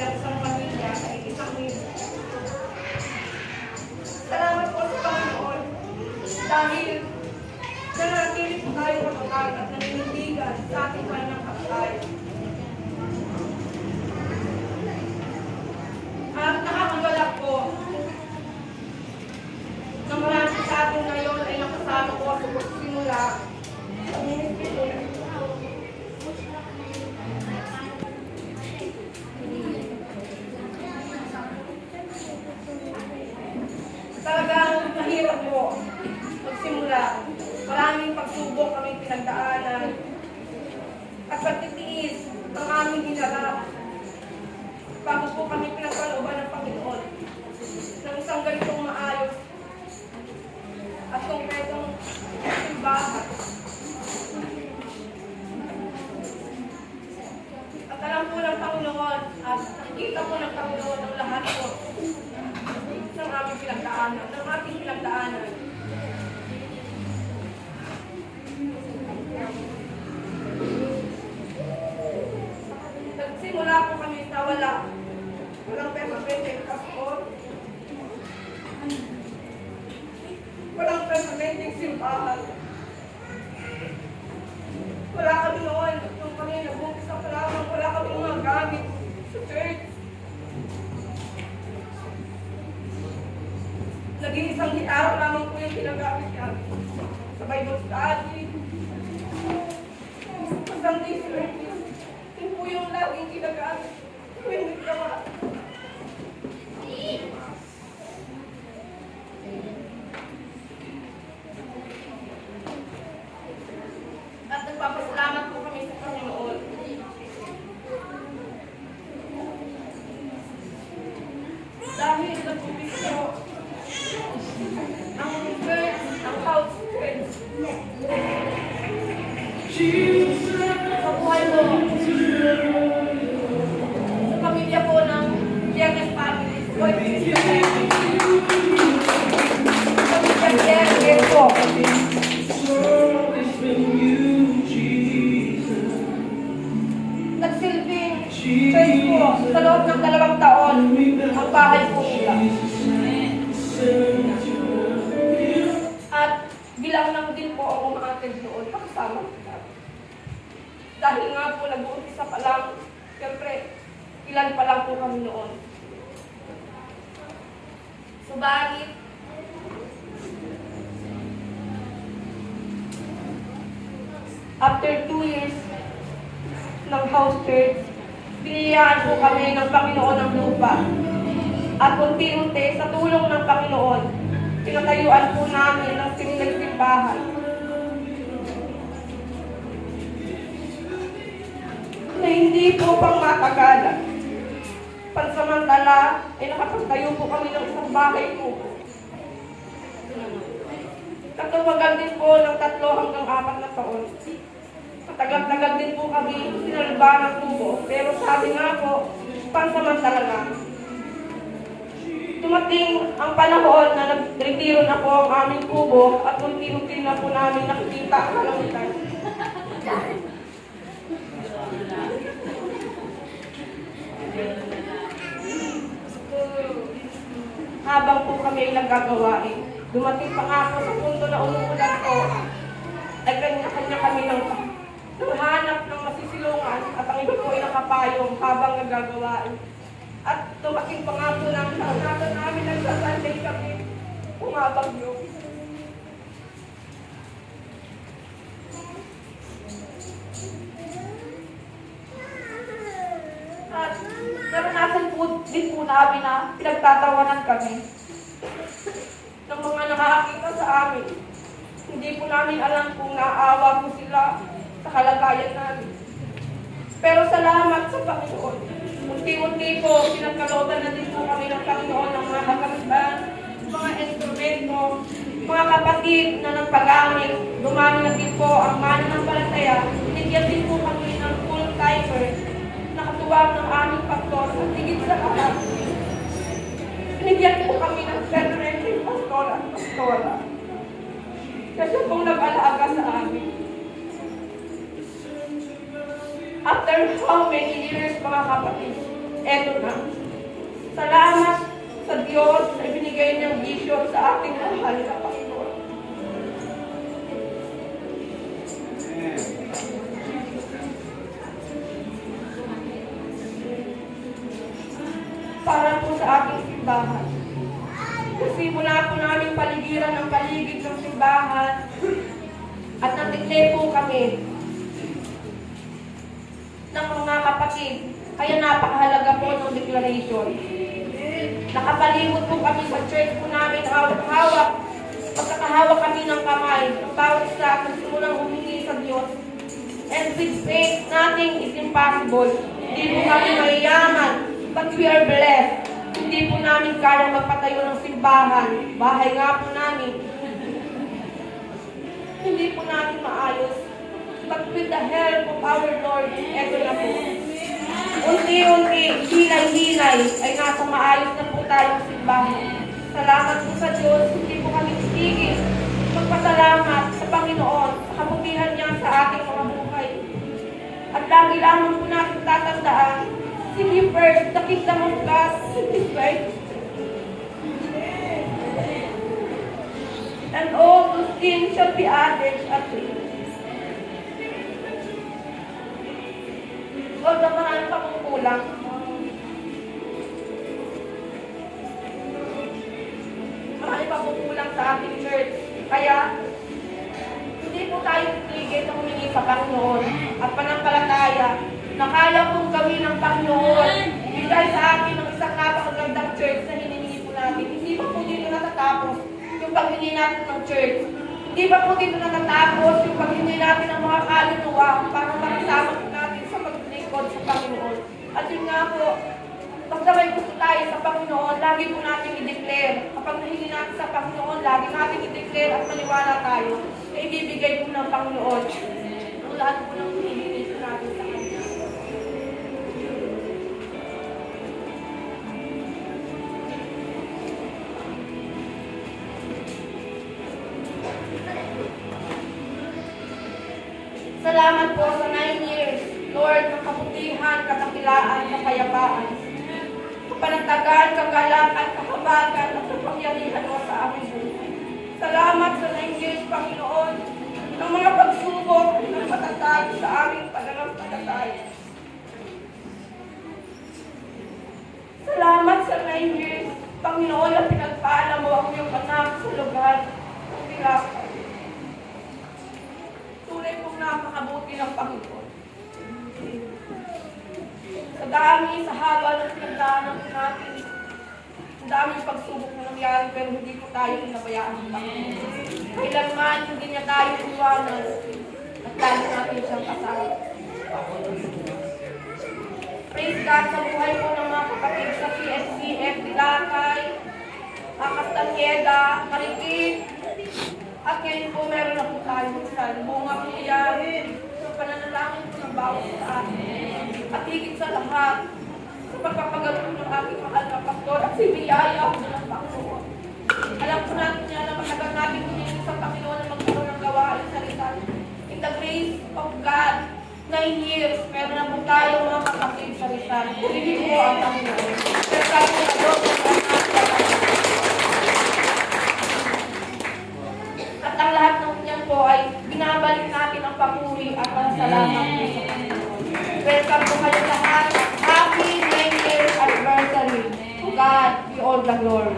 ng isang pamilya ay isang minuto. Salamat po sa Panginoon dahil nanatili po tayo matagal at naninindigan sa ating banang kapatay. At nakakagalak po na marami sa atin ngayon ay nakasama ko sa pagsimula sa ministry. Talagang mahirap po magsimula. Maraming pagsubok kaming pinagdaanan at pagtitiis ang aming hinarap bago po kami pinagkalooban ng Panginoon ng isang ganitong maayos at konkretong simbahan. At alam po ng Panginoon at nakikita po ng Panginoon ang lahat po ng aming pinagdaanan, ng ating pinagdaanan. Nagsimula po kami sa walang permanenteng pastor, walang permanenteng simbahan. Wala kami noon, nung kami nag-umpisa pa lamang, wala kami mga gamit sa church. Naging isang gitara lamang po yung ginagamit namin sa Bible study, sa Sunday service. Yun po yung laging ginagamit. Tuwing nagkawa. At nagpapasalamat po kami sa Panginoon. Dahil nag-umpisa po ang church, ang house church. Sa buhay mo, sa pamilya po ng Viernes family, sa pamilya Viernes po. Nagsilbing church po sa loob ng 2 taon ang bahay po nila. At bilang lang din po ang umakatid doon, nakasama sila. Dahil nga po nag-uumpisa pa lang, siyempre, ilan pa lang po kami noon. Subalit, after 2 years ng house church, biniyayaan po kami ng Panginoon ng lupa. At unti-unti, sa tulong ng Panginoon, pinatayuan po namin ng simbahan. Na hindi po pang matagalan. Pansamantala, ay nakapagtayo po kami ng isang bahay po. Katuwagan din po ng 3 hanggang 4 na taon. Matagal-tagal din po kami sinalba ng tubo. Pero sabi nga po, pansamantala lang. Tumating ang panahon na nag-retiro na po ang aming kubo at unti-unti na po namin nakikita ang kalangitan. Habang po kami ay naggagawain, dumating pa nga po sa punto na umuulan po, ay kanya-kanya kami ng hanap ng masisilungan at ang iba po ay nakapayong habang naggagawain. At tumating pa nga po namin sa unasan namin nagsasanday kami, umabagyo. At naranasan po din po namin na pinagtatawanan kami ng mga nakakita sa amin. Hindi po namin alam kung naawa po sila sa kalagayan namin. Pero salamat sa Panginoon. Unti-unti po, pinagkalooban na din po kami ng Panginoon ng mga kakamban, mga instrumento, mga kapatid na nagpagamit. Dumami na din po ang mananampalataya. Binigyan din po kami ng full-timer na katuwang ng aming pastor at higit sa lahat. Binigyan po kami ng permanenteng pastor at pastora. Kasi pong nag-alaga sa amin. After how many years, mga kapatid, eto na. Salamat sa Diyos na ibinigay niyang vision sa ating mahal na Panginoon. Para po sa ating simbahan. Kasi mula po namin paligiran ang paligid ng simbahan at natiklay po kami ng mga kapatid. Kaya napakahalaga po ng declaration. Nakapalimot po kami sa church po namin, hawak-hawak. Pagkakahawak kami ng kamay, ng bawat isa, nagsimulang humingi sa Diyos. And with faith, nothing is impossible. Hindi po kami mayayaman, but we are blessed. Hindi po namin kaya magpatayo ng simbahan. Bahay nga po namin. Hindi po namin maayos. But with the help of our Lord, eto na po. Unti-unti, hilay-hilay, ay nasa maayos na po tayong simbahan. Salamat po sa Diyos, hindi po kami titigil magpasalamat sa Panginoon, sa kabutihan niya sa ating mga buhay. At lagi lamang po natin tatandaan, seek ye first the kingdom of God, His right, and all those things shall be added unto you. Although marami pa kong kulang, marami pa kong kulang sa ating church. Kaya, hindi po tayo titigil na humingi sa Panginoon at panampalataya na kaya pong gawin ng Panginoon bigay sa atin ng isang napakagandang church na hiningi po natin. Hindi pa po dito natatapos yung paghingi natin ng church. Hindi pa po dito natatapos yung paghingi natin ng mga kaluluwa para makasama po natin sa paglilingkod sa Panginoon. At yun nga po, basta may gusto tayo sa Panginoon, lagi po natin i-declare. Kapag nahingi natin sa Panginoon, lagi natin i-declare at maniwala tayo na ibibigay po ng Panginoon ang lahat po ng hinihingi natin sa Kanya. Salamat po sa 9 years, Lord, ng kabutihan, katakilaan, kapayapaan. Kapanagtagan, kagalakan, kahabagan, at kapangyarihan mo sa aming buhay. Salamat sa 9 years, Panginoon, ng mga pagsubok ng matatag sa aming pananampalataya. Salamat sa 9 years, Panginoon, na pinagpala mo ang iyong anak sa lugar ng Pilapay. Tunay pong napakabuti ng Panginoon. Sa dami, sa haba ng pinagdaanan natin, ang daming pagsubok na nangyari, pero hindi po tayo pinabayaan ng Panginoon. Kailanman, hindi niya tayo iwanan at lalo natin siyang kasama. Praise God sa buhay po ng mga kapatid sa PSCF, Dilakay, Castañeda, Marikit, at ngayon po meron na po tayo sa bunga po yan sa pananalangin po ng bawat sa atin. At higit sa lahat, sa pagpapagaling ng ating mahal na pastor at si biyaya po ng Panginoon. Alam po natin niya na matagal natin humingi sa Panginoon na magkaroon ng gawain sa Rizal. In the grace of God, 9 years, meron na po tayo mga kapatid sa Rizal. Purihin po ang Panginoon. Pero tayo po na doon ng at ang lahat ng yan po ay binabalik natin ang papuri at pasalamat po sa Panginoon. Welcome po kayo lahat. Happy 9 years anniversary. To God be all the glory.